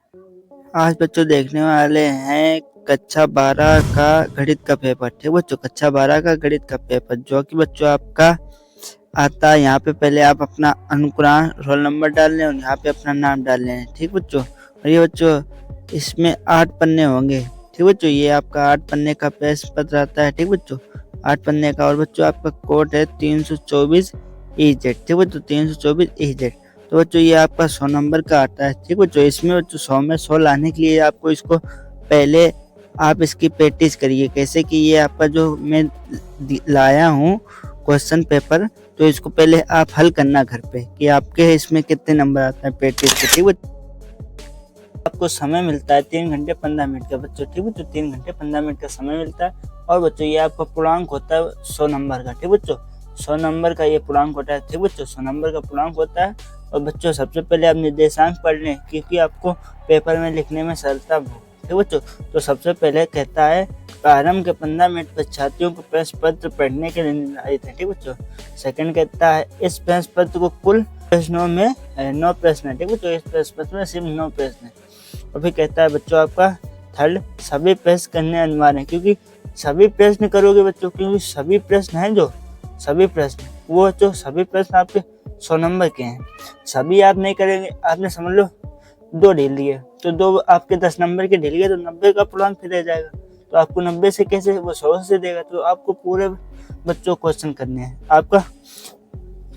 आज बच्चों देखने वाले हैं कक्षा 12 का गणित का पेपर। ठीक बच्चों, कक्षा 12 का गणित का पेपर जो कि बच्चों आपका आता है। यहाँ पे पहले आप अपना अनुक्रम रोल नंबर डाल लें और यहाँ पे अपना नाम डाल लें। ठीक बच्चों, और ये बच्चों इसमें 8 पन्ने होंगे। ठीक बच्चों, ये आपका 8 पन्ने का प्रश्न पत्र आता है। ठीक बच्चों, 8 पन्ने का। और बच्चों आपका कोड है 324 EZ। ठीक बच्चों, 324 EZ। तो बच्चों ये आपका 100 नंबर का आता है। ठीक बच्चों, इसमें बच्चों 100 में 100 लाने के लिए आपको इसको पहले आप इसकी प्रैक्टिस करिए। कैसे कि ये आपका जो मैं लाया हूँ क्वेश्चन पेपर, तो इसको पहले आप हल करना घर पे कि आपके इसमें कितने नंबर आते हैं प्रैक्टिस के। ठीक बच्चों, आपको समय मिलता है 3 घंटे 15 मिनट का बच्चों। ठीक बच्चों, 3 घंटे 15 मिनट का समय मिलता है। और बच्चों ये आपका पूर्णांक होता है 100 नंबर का। ठीक बच्चों, 100 नंबर का ये पूर्णांक होता है। ठीक बच्चों, 100 नंबर का पूर्णांक होता है। और बच्चों सबसे पहले आप निर्देशांक पढ़ लें क्योंकि आपको पेपर में लिखने में सरलता हो। ठीक बच्चों, तो सबसे पहले कहता है प्रारंभ के 15 मिनट परीक्षार्थियों को प्रश्न पत्र पढ़ने के लिए निर्धारित है। ठीक बच्चों, सेकंड कहता है इस प्रश्न पत्र को कुल प्रश्नों में 9 प्रश्न है। ठीक बच्चों, इस प्रश्न पत्र में सिर्फ 9 प्रश्न है। और फिर कहता है बच्चों आपका थर्ड सभी प्रश्न करने अनिवार्य है क्योंकि सभी प्रश्न करोगे बच्चों, क्योंकि सभी प्रश्न हैं जो सभी प्रश्न वो जो सभी प्रश्न आपके 100 नंबर के हैं। सभी आप नहीं करेंगे, आपने समझ लो 2 ढील दिए तो 2 आपके 10 नंबर के ढील गए तो 90 का पूर्णांक फिर रह जाएगा। तो आपको 90 से कैसे, वो 100 से देगा। तो आपको पूरे बच्चों क्वेश्चन करने हैं। आपका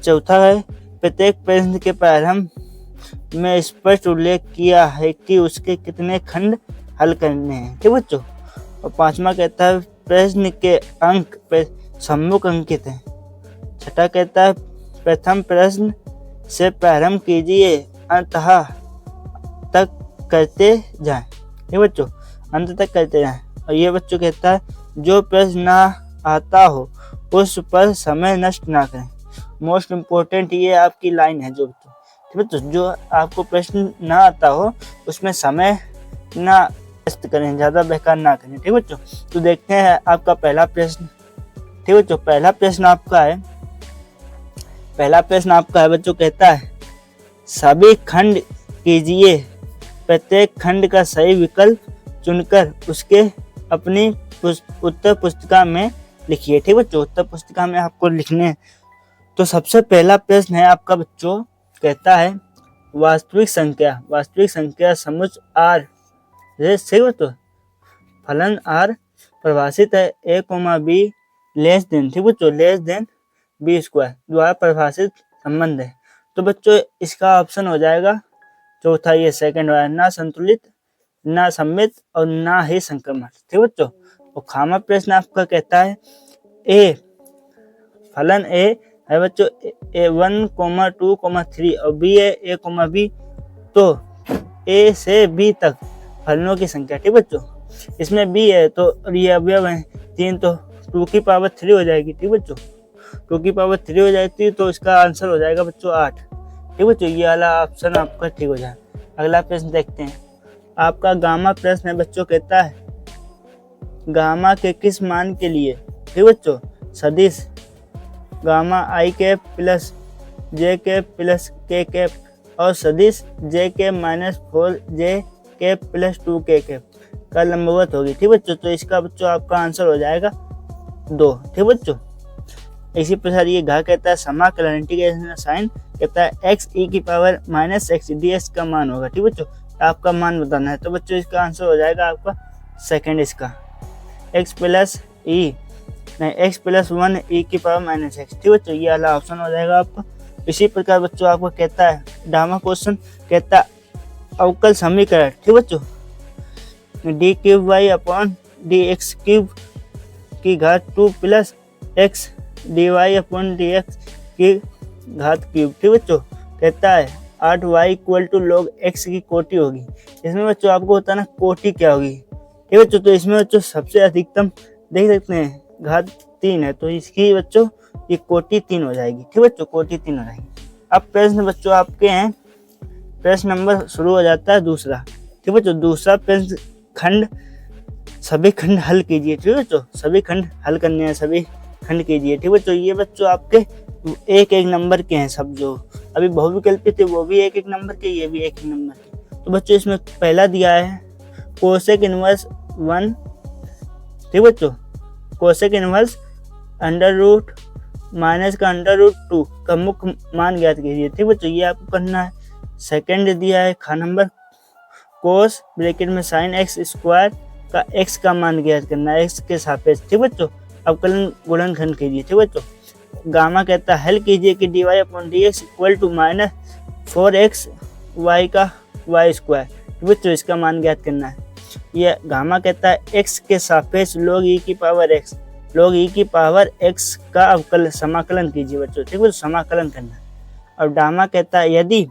चौथा है प्रत्येक प्रश्न के प्रारंभ में स्पष्ट उल्लेख किया है कि उसके कितने खंड हल करने हैं। ठीक बच्चों, और 5वां कहता है प्रश्न के अंक सम्मुख अंकित हैं। छठा कहता है प्रथम प्रश्न से प्रारंभ कीजिए अंततः तक करते जाएं। ठीक बच्चों, अंत तक करते जाएं। और ये बच्चों कहता है जो प्रश्न ना आता हो उस पर समय नष्ट ना करें। मोस्ट इम्पोर्टेंट ये आपकी लाइन है जो बच्चों। ठीक बच्चों, जो आपको प्रश्न ना आता हो उसमें समय ना नष्ट करें, ज़्यादा बेकार ना करें। ठीक बच्चों, तो देखते हैं आपका पहला प्रश्न। ठीक बच्चों, पहला प्रश्न आपका है बच्चों, कहता है सभी खंड कीजिए, प्रत्येक खंड का सही विकल्प चुनकर उसके अपनी उत्तर पुस्तिका में लिखिए। ठीक बच्चों, उत्तर पुस्तिका में आपको लिखने हैं। तो सबसे पहला प्रश्न है आपका बच्चों, कहता है वास्तविक संख्या समुच्च R सही बच्चों फलन R परिभाषित है A, B लेस देन, ठीक बच्चों, लेस देन B स्क्वायर द्वारा परिभाषित संबंध है। तो बच्चों इसका ऑप्शन हो जाएगा चौथा, ये सेकंड वाला, ना संतुलित, ना सममित और ना ही संक्रमण। ठीक बच्चों, और खामा प्रश्न आपका कहता है A फलन A है बच्चों A1, 2, 3 और B है A, B, तो A से B तक फलनों की संख्या। ठीक बच्चों, इसमें B है तो ये अवयव है 3 तो 2 की पावर 3 हो जाएगी। ठीक बच्चों, 2 की पावर 3 हो जाती है तो इसका आंसर हो जाएगा बच्चों 8। ठीक बच्चों, ये वाला ऑप्शन आपका ठीक हो जाए। अगला प्रश्न देखते हैं। आपका गामा प्रश्न है बच्चों, कहता है गामा के किस मान के लिए, ठीक बच्चों, सदिश gamma I cap plus J cap plus K cap और सदिश JK minus 4J cap plus 2K cap का लंबवत होगी। ठीक बच्चों, तो इसका बच्चों आपका आंसर हो जाएगा 2। ठीक बच्चों, इसी प्रकार ये घा कहता है समाकलन इंटीग्रेशन साइन कहता है x e की पावर माइनस x ds का मान होगा। ठीक बच्चों, आपका मान बताना है। तो बच्चों इसका आंसर हो जाएगा आपका सेकंड, इसका x प्लस ई नहीं x प्लस 1 e की पावर माइनस x। ठीक बच्चों, ये वाला ऑप्शन हो जाएगा आपका। इसी प्रकार बच्चों आपको कहता है डामा क्वेश्चन, कहता है अवकल समीकरण। ठीक बच्चों, d cube y upon d x cube की घात 2 plus x d y upon d x की घात क्यूब। ठीक बच्चों, कहता है 8y equal to log x की कोटि होगी। इसमें बच्चों आपको बताना कोटि क्या होगी। ठीक बच्चों, तो इसमें बच्चों सबसे अधिकतम देख सकते हैं घात 3 है तो इसकी बच्चों ये कोटि 3 हो जाएगी। ठीक बच्चों, कोटि 3 हो जाएगी। अब प्रश्न बच्चों आपके हैं, प्रश्न नंबर शुरू हो जाता है दूसरा। ठीक बच्चों, दूसरा प्रश्न खंड सभी खंड हल कीजिए। ठीक बच्चों, सभी खंड हल करने हैं, सभी खंड कीजिए। ठीक बच्चों, ये बच्चों आपके एक नंबर के हैं सब। जो अभी बहुविकल्पी थे वो भी एक नंबर के, ये भी एक नंबर के। तो बच्चों इसमें पहला दिया है कोसेक इनवर्स 1, ठीक बच्चों, cosec inverse under root minus का अंडर रूट 2 का मुख्य मान ज्ञात कीजिए, ठीक बच्चों, ये आपको करना है। सेकंड दिया है खा नंबर कोस ब्रैकेट में साइन एक्स स्क्वायर का एक्स का मान ज्ञात करना है एक्स के सापेक्ष, ठीक बच्चों, अवकलन गुणनखंड कीजिए, ठीक बच्चों। गामा कहता है हल कीजिए कि dy upon dx equal to minus 4x y का y स्क्वायर, ठीक बच्चों, इसका मान ज्ञात करना है। ये गामा कहता है x के सापेक्ष log e की पावर x का अवकलन समाकलन कीजिए बच्चों, ठीक बच्चों, समाकलन करना है। और डामा कहता है यदि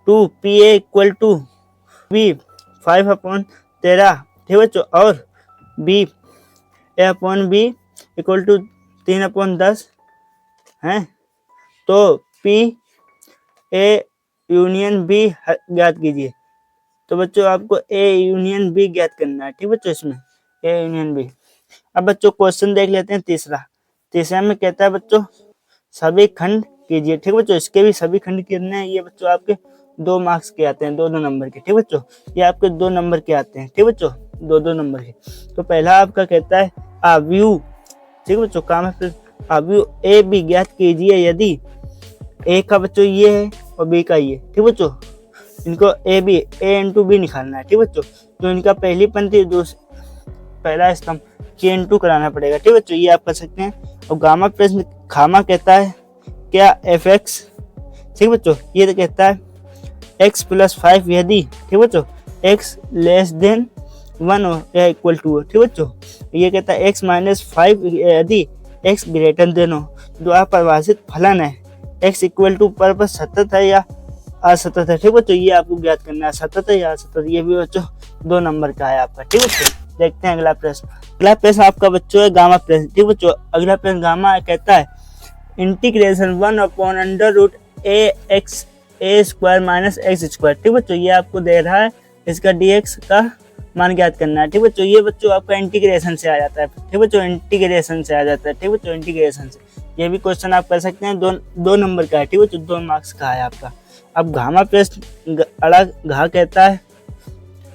2pa इक्वल टू b 5/13, ठीक बच्चों, और b a upon b equal to 3/10 है, तो p a यूनियन b ज्ञात कीजिए। तो बच्चों आपको a यूनियन b ज्ञात करना है, ठीक बच्चों, इसमें a यूनियन b। अब बच्चों क्वेश्चन देख लेते हैं तीसरा में कहता है बच्चों सभी खंड कीजिए, ठीक बच्चों, इसके भी सभी खंड करने हैं। ये बच्चों आपके 2 मार्क्स के आते हैं, 2 नंबर के, ठीक बच्चों, ये आपके 2 नंबर के आते हैं, ठीक बच्चों, 2 नंबर के। तो पहला आपका कहता है आव्यूह, ठीक बच्चों, काम है आव्यूह ए बी ज्ञात कीजिए यदि ए का बच्चों ये है और बी का ये, ठीक बच्चों, इनको ए इंटू बी निकालना है, ठीक बच्चों। तो इनका पहली पंक्ति पहला स्तंभ के इंटू कराना पड़ेगा, ठीक बच्चों, ये आप कर सकते हैं। और गामा प्रश्न खामा कहता है क्या एफ एक्स, ठीक बच्चों, ये तो कहता है x + 5 यदि, ठीक बच्चों, x लेस देन 1 हो या इक्वल टू हो, ठीक बच्चों, ये कहता है x - 5 यदि x ग्रेटर देन हो। जो अपरिभाषित फलन है x इक्वल टू पर सतत है या असतत है, ठीक बच्चों, ये आपको ज्ञात करना है, सतत है या असतत। ये भी बच्चों 2 नंबर का है आपका, ठीक बच्चों। देखते हैं अगला प्रश्न आपका बच्चों है गामा प्रश्न, ठीक बच्चों। अगला प्रश्न गामा कहता है integration 1/√ax a square minus x square, ठीक बच्चों, ये आपको दे रहा है, इसका dx का मान ज्ञात करना है, ठीक बच्चों। ये बच्चों आपका इंटीग्रेशन से आ जाता है, ठीक बच्चों, इंटीग्रेशन से आ जाता है, ठीक बच्चों, इंटीग्रेशन से। ये भी क्वेश्चन आप कर सकते हैं, 2 नंबर का है, ठीक बच्चों, 2 मार्क्स का है आपका। अब घामा प्रश्न अड़ा घा कहता है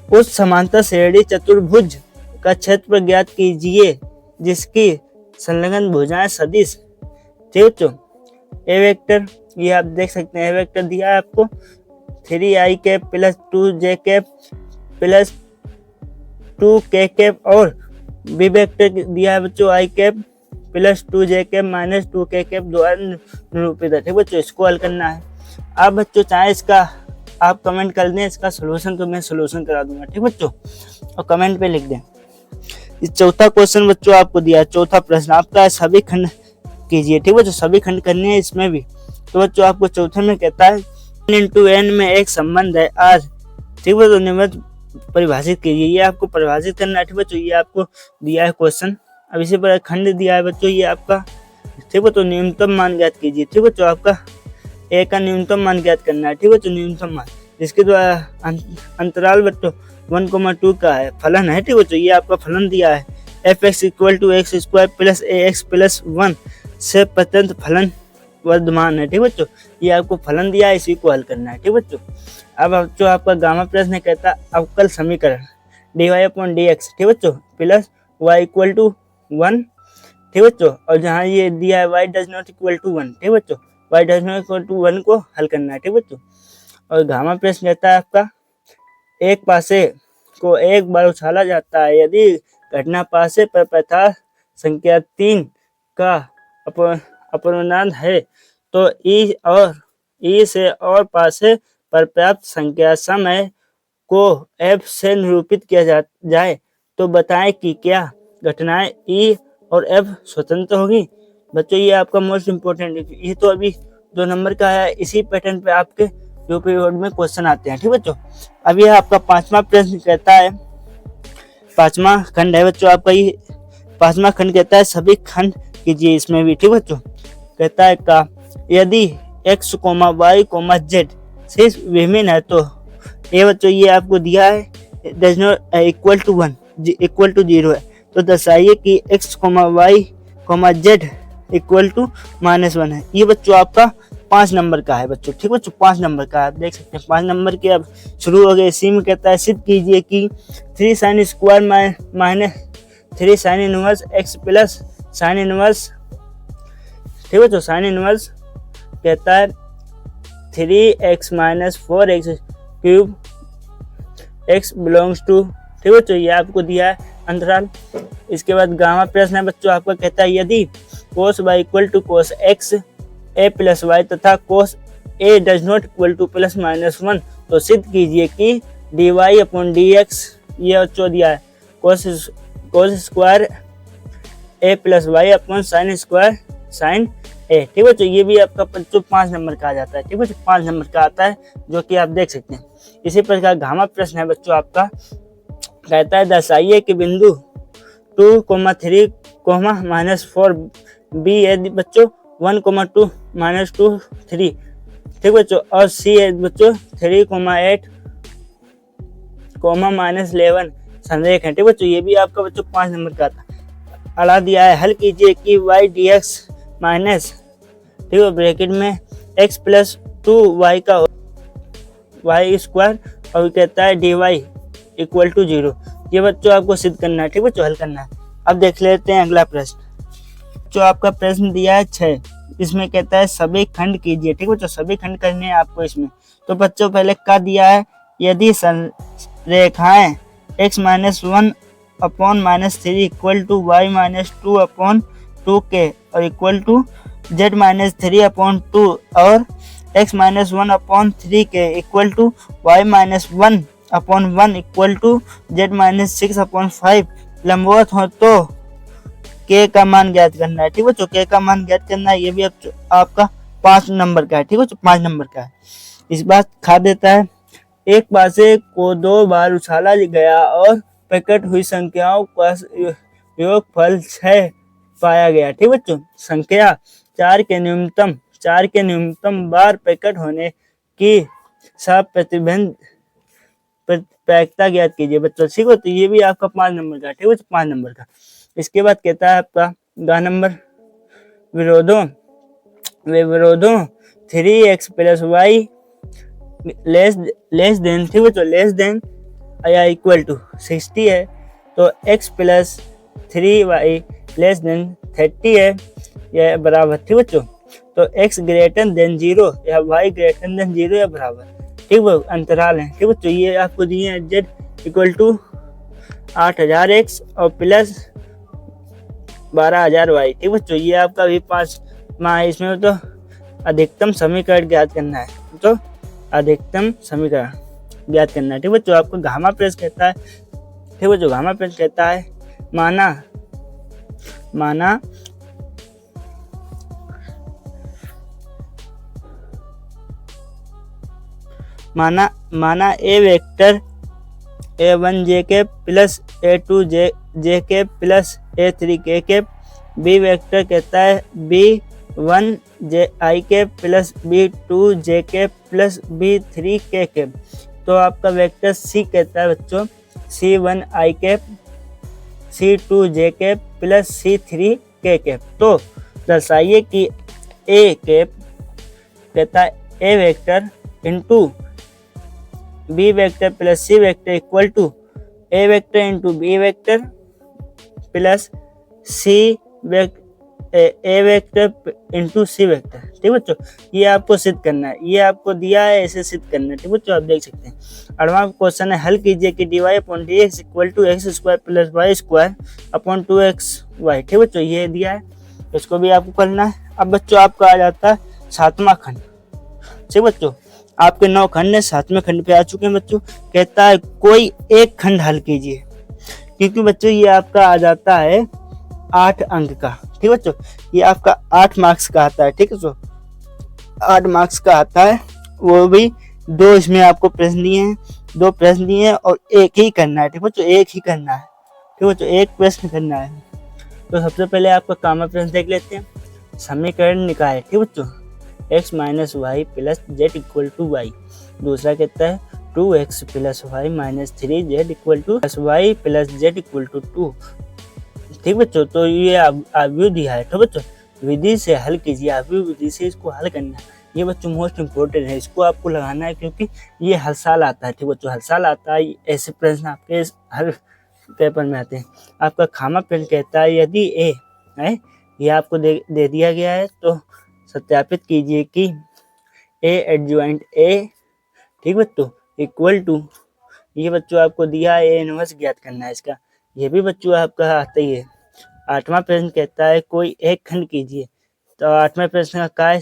उस समांतर श्रेणी चतुर्भुज का क्षेत्र ज्ञात कीजिए जिसकी संलग्न भुजाएं सदिश, ठीक बच्चों। ए वेक्टर ये आप देख सकते हैं, ए वेक्टर दिया है आपको 3i cap plus 2j cap plus 2k cap, और बी वेक्टर दिया है बच्चों i cap plus 2j cap minus 2k cap द्वारा निरूपित है, ठीक बच्चों, इसको हल करना है। आप बच्चों चाहे इसका आप कमेंट कर दें इसका सोल्यूशन, तो मैं सोल्यूशन करा दूंगा, ठीक बच्चों, और कमेंट पे लिख दें। इस चौथा क्वेश्चन बच्चों आपको दिया है, चौथा प्रश्न आपका सभी खंड कीजिए, ठीक बच्चों, सभी खंड करने हैं इसमें भी। तो बच्चों आपको चौथे में कहता है n में एक संबंध है r, ठीक बच्चों, निम्न परिभाषित कीजिए, ये आपको परिभाषित करना है, ठीक बच्चों, ये आपको दिया है क्वेश्चन। अब इसी पर खंड दिया है बच्चों, ये आपका, ठीक बच्चों, न्यूनतम मान ज्ञात कीजिए, ठीक बच्चों, आपका ए का न्यूनतम मान ज्ञात करना है, ठीक बच्चों, न्यूनतम मान जिसके द्वारा अंतराल बच्चों 1,2 का है, फलन है, ठीक बच्चों, ये आपका फलन दिया है f(x = x square plus ax + 1) से प्रत्यंत फलन वर्धमान है, ठीक बच्चों, ये आपको फलन दिया है, इसी को हल करना है, ठीक बच्चों। अब जो आपका गामा प्रश्न कहता है अवकल समीकरण dy/dx, ठीक बच्चों, प्लस y = 1, ठीक बच्चों, और जहाँ ये दिया है y ≠ 1, ठीक बच्चों, y ≠ 1 को हल करना है, ठीक बच्चों। और गामा प्रश्न कहता है आपका एक पासे को एक बार उछाला जाता है यदि घटना पासे पर पदार्थ संख्या 3 का अपवर्तनांक है तो ई से और पासे पर प्राप्त संख्या समय को f से निरूपित किया जाए तो बताएं कि क्या घटनाएं ई और f स्वतंत्र होगी। बच्चों ये आपका मोस्ट इम्पोर्टेंट है, ये तो अभी 2 नंबर का है, इसी पैटर्न पे आपके यूपी बोर्ड में क्वेश्चन आते हैं, ठीक बच्चों। अब ये आपका 5वां प्रश्न कहता है, 5वां खंड है बच्चों आपका, ये 5वां खंड कहता है सभी खंड कीजिए इसमें भी, ठीक बच्चों। कहता है का यदि x, y, z से विभिन्न है तो ये बच्चों ये आपको दिया है does not equal to 1 equal to 0 है, तो दर्शाइए कि x, y, z equal to -1 है। ये बच्चों आपका 5 नंबर का है बच्चों। ठीक बच्चों, 5 नंबर का आप देख सकते हैं 5 नंबर के। अब शुरू हो गए। इसी में कहता है सिद्ध कीजिए कि 3 sine square minus 3 sine inverse x plus sine inverse. ठीक बच्चों, साइन इनवर्स कहता है 3x minus 4x cube x belongs to. ठीक बच्चों, ये आपको दिया है अंतराल। इसके बाद गामा प्रश्न है बच्चों आपका, कहता है यदि cos y equal to cos x a plus y तथा cos a does not equal to plus minus 1 तो सिद्ध कीजिए कि dy अपॉन dx, ये बच्चों दिया है cos square a plus y upon sine square sine a. ठीक बच्चों, ये भी आपका बच्चों 5 नंबर का आ जाता है। ठीक बच्चों, 5 नंबर का आता है जो कि आप देख सकते हैं। इसी प्रकार गामा प्रश्न है बच्चों आपका, कहता है दर्शाइए कि बिंदु 2, 3, -4 बी है बच्चों 1, 2, -2, 3। ठीक बच्चों, और सी है बच्चों 3, 8, -11 संरेख है। ठीक बच्चों, ये भी आपका बच्चों 5 नंबर का आता है। अड़ा दिया है, हल कीजिए कि y dx माइनस, ठीक है, ब्रैकेट में x प्लस 2y का y स्क्वायर और कहता है dy इक्वल टू 0। ये बच्चों आपको सिद्ध करना है। ठीक बच्चों, हल करना है। अब देख लेते हैं अगला प्रश्न। जो आपका प्रश्न दिया है 6, इसमें कहता है सभी खंड कीजिए। ठीक बच्चों, सभी खंड करने हैं आपको इसमें। तो बच्चों पहले क्या दिया है, यदि रेखाएं x minus 1 upon -3 equal to y minus 2 upon 2 के और equal to z minus 3 upon 2 और x माइनस 1 अपॉन 3 के equal to y minus 1 upon 1 equal to z minus 6 upon 5 लंबवत हो तो k का मान ज्ञात करना है। ठीक बच्चों, k का मान ज्ञात करना है। ये भी आपका 5 नंबर का है। ठीक बच्चों, 5 नंबर का है। इस बात खा देता है, एक पासे को 2 बार उछाला गया और प्रकट हुई संख्याओं का योगफल 6 पाया गया। ठीक बच्चों, संख्या 4 के न्यूनतम बार प्रकट होने की प्रतिबंध प्रायिकता ज्ञात कीजिए बच्चों। ठीक है, तो ये भी आपका 5 नंबर का। ठीक है, 5 नंबर का। इसके बाद कहता है आपका ग नंबर, विरोधों 3x plus y less than, ठीक है, तो लेस देन या इक्वल टू 60 है, तो x plus 3y less than 30 है, यह बराबर। ठीक बच्चों, तो x ग्रेटर देन 0 या y ग्रेटर देन 0 या बराबर। ठीक है, अंतराल है। ठीक बच्चों, ये आपको दिए हैं z इक्वल टू 8000x और प्लस 12000y। ठीक बच्चों, ये आपका भी 5 माह। इसमें तो अधिकतम समीकरण ज्ञात करना है, तो अधिकतम समीकरण ज्ञात करना है। ठीक बच्चों, आपको गामा प्रश्न कहता है। ठीक बच्चों, गामा प्रश्न कहता है माना ए वेक्टर a1 j के प्लस a2 j के प्लस a3 k के, बी वेक्टर कहता है b1 j i के प्लस b2 j के प्लस b3 k के। तो आपका वेक्टर c कहता है बच्चों c1 i के c2 j के प्लस c3 k के। तो दर्शाइए कि a के कहता है a vector into b vector plus c vector equal to a vector into b vector plus c a vector into c vector. ठीक बच्चों, ये आपको सिद्ध करना है। ये आपको दिया है, ऐसे सिद्ध करना है। ठीक बच्चों, आप देख सकते हैं। 8वां क्वेश्चन है, हल कीजिए कि dy upon dx equal to x square plus y square upon 2xy। ठीक बच्चों, ये दिया है, इसको भी आपको करना है। अब बच्चों आपका आ जाता है 7वां खंड। ठीक बच्चों, आपके 9 खंड है, 7वें खंड पे आ चुके हैं बच्चों। कहता है कोई एक खंड हल कीजिए, क्योंकि बच्चों ये आपका आ जाता है 8 अंक का। ठीक बच्चों, ये आपका 8 मार्क्स का आता है। ठीक है, 8 मार्क्स का आता है, वो भी 2 इसमें आपको प्रश्न दिए हैं, 2 प्रश्न दिए हैं और एक ही करना है। ठीक बच्चों, एक ही करना है। ठीक बच्चों, एक प्रश्न करना है। तो सबसे पहले आपका कामा प्रश्न देख लेते हैं। समीकरण निकाय। ठीक बच्चों, x minus y plus z equal to y. दूसरा कहता है 2x plus y minus 3z equal to y plus z equal to 2। ठीक बच्चों, तो ये आव्यूह दिया है। तो बच्चों विधि से हल कीजिए, आव्यूह विधि से इसको हल करना है। ये बच्चों मोस्ट इम्पोर्टेंट है, इसको आपको लगाना है क्योंकि ये हर साल आता है। ठीक बच्चों, हर साल आता है, ऐसे प्रश्न आपके हर पेपर में आते हैं। आपका खामा प्रश्न कहता है यदि ए है, ये आपको दे दिया गया है तो सत्यापित कीजिए कि ए एडजॉइंट ए, ठीक बच्चों, इक्वल टू, ये बच्चों आपको दिया है ए इनवर्स ज्ञात करना है इसका, ये भी बच्चों आपका आता ही है। 8वां प्रश्न कहता है कोई एक खंड कीजिए, तो 8वें प्रश्न का है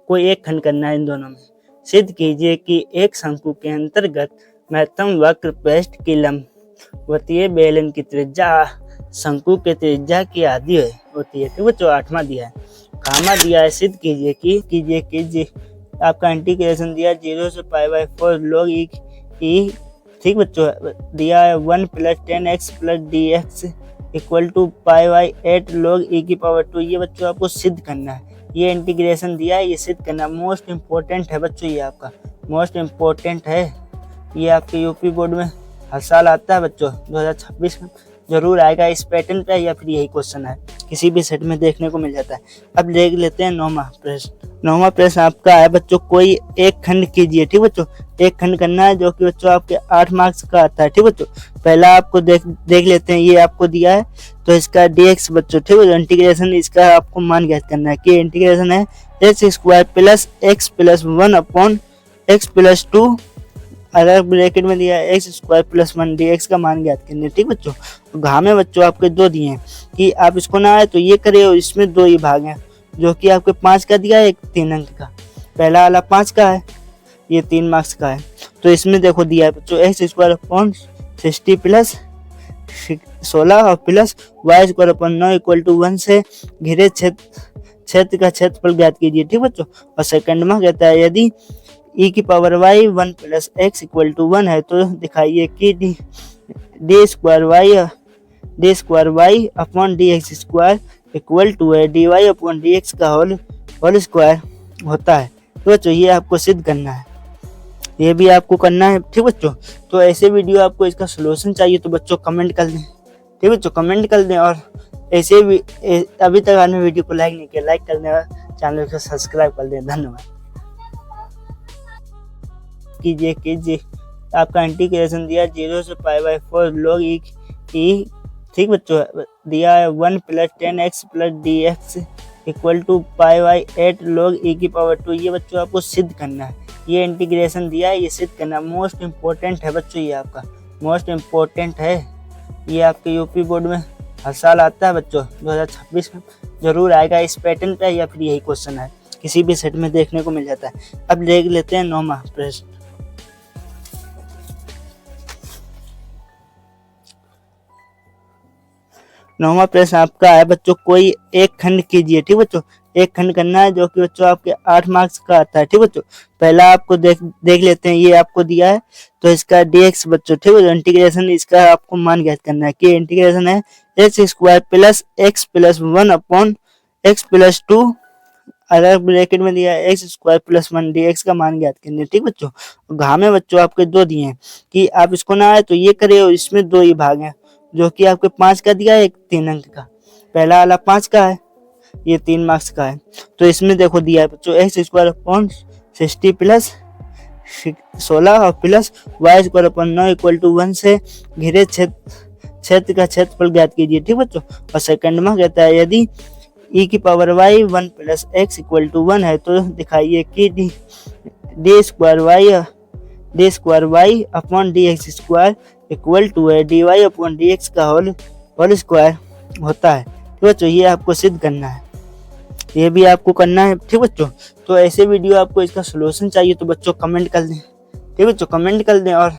कोई एक खंड करना है इन दोनों में। सिद्ध कीजिए कि एक शंकु के अंतर्गत महत्तम वक्र पृष्ठ की लंबवतीय बेलन की त्रिज्या शंकु के त्रिज्या की आधी होती है। ठीक बच्चों, 8वां दिया है। खामा दिया है सिद्ध कीजिए आपका इंटीग्रेशन दिया 0 से π/4 log e, ठीक बच्चों, दिया है 1 + 10x + dx equal to π/8 log e⁻²। ये बच्चों आपको सिद्ध करना है, ये इंटीग्रेशन दिया है, ये सिद्ध करना मोस्ट इम्पोर्टेंट है बच्चों, ये आपका मोस्ट इम्पोर्टेंट है। ये आपके यूपी बोर्ड में हर साल आता है बच्चों, 2026 में जरूर आएगा इस पैटर्न पे, या फिर यही क्वेश्चन है, किसी भी सेट में देखने को मिल जाता है। अब देख लेते हैं 9वां प्रश्न। 9वां प्रश्न आपका है बच्चों कोई एक खंड कीजिए। ठीक बच्चों, एक खंड करना है जो कि बच्चों आपके 8 मार्क्स का आता है। ठीक बच्चों, पहला आपको देख लेते हैं, ये आपको दिया है तो इसका dx बच्चों, ठीक है, इंटीग्रेशन इसका आपको मान ज्ञात करना है कि इंटीग्रेशन है x² + x + 1 अपॉन x + 2, अलग ब्रैकेट में दिया है x² + 1 dx का मान ज्ञात करना है। ठीक बच्चों, घा में बच्चों आपके 2 दिए हैं कि आप इसको ना आए तो ये करिए, और इसमें 2 ही भाग हैं जो कि आपके 5 का दिया है, एक 3 अंक का, पहला वाला 5 का है, ये 3 मार्क्स का है। तो इसमें देखो दिया है बच्चों x² अपॉन 60 + 16 और प्लस y² अपॉन 9 = 1 से घिरे क्षेत्र का क्षेत्रफल ज्ञात कीजिए। ठीक बच्चों, और सेकंड में कहता है यदि e⁻y 1 + x = 1 है तो दिखाइए कि d² upon dx² equal to है dy अपॉन dx का होल स्क्वायर होता है। तो बच्चों ये आपको सिद्ध करना है, ये भी आपको करना है। ठीक बच्चों, तो ऐसे वीडियो आपको इसका सलूशन चाहिए तो बच्चों कमेंट कर दें। ठीक बच्चों, कमेंट कर दें, और ऐसे भी अभी तक आपने वीडियो को लाइक नहीं किया, लाइक कर दें और चैनल को सब्सक्राइब कर दें। धन्यवाद। कीजिए आपका इंटीग्रेशन दिया 0 से π/4 log e, ठीक बच्चों, दिया है 1 + 10x + dx equal to π/8 log e⁻²। ये बच्चों आपको सिद्ध करना है, ये इंटीग्रेशन दिया है, ये सिद्ध करना मोस्ट इम्पोर्टेंट है बच्चों, ये आपका मोस्ट इम्पोर्टेंट है। ये आपके यूपी बोर्ड में हर साल आता है बच्चों, 2026 में जरूर आएगा इस पैटर्न पे, या फिर यही क्वेश्चन है, किसी भी सेट में देखने को मिल जाता है। अब देख लेते हैं 9वां प्रश्न। 9वां प्रश्न आपका है बच्चों कोई एक खंड कीजिए। ठीक बच्चों, एक खंड करना है जो कि बच्चों आपके 8 मार्क्स का आता है। ठीक बच्चों, पहला आपको देख लेते हैं, ये आपको दिया है तो इसका dx बच्चों, ठीक है, इंटीग्रेशन इसका आपको मान ज्ञात करना है कि इंटीग्रेशन है x² + x + 1 अपॉन x + 2, अलग ब्रैकेट में दिया है x² + 1 dx का मान ज्ञात करना है। ठीक बच्चों, घा में बच्चों आपके 2 दिए हैं कि आप इसको ना आए तो ये करिए, और इसमें 2 ही भाग हैं जो कि आपके 5 का दिया है, एक 3 अंक का, पहला वाला 5 का है, ये 3 मार्क्स का है। तो इसमें देखो दिया है बच्चों x² अपॉन 60 + 16 और प्लस y² अपॉन 9 = 1 से घिरे क्षेत्र का क्षेत्रफल ज्ञात कीजिए। ठीक बच्चों, और सेकंड में कहता है यदि e⁻y 1 + x = 1 है तो दिखाइए कि d² upon dx² equal to है dy अपॉन dx का होल स्क्वायर होता है। ठीक बच्चों, ये आपको सिद्ध करना है, ये भी आपको करना है। ठीक बच्चों, तो ऐसे वीडियो आपको इसका सलूशन चाहिए तो बच्चों कमेंट कर दें। ठीक बच्चों, कमेंट कर दें, और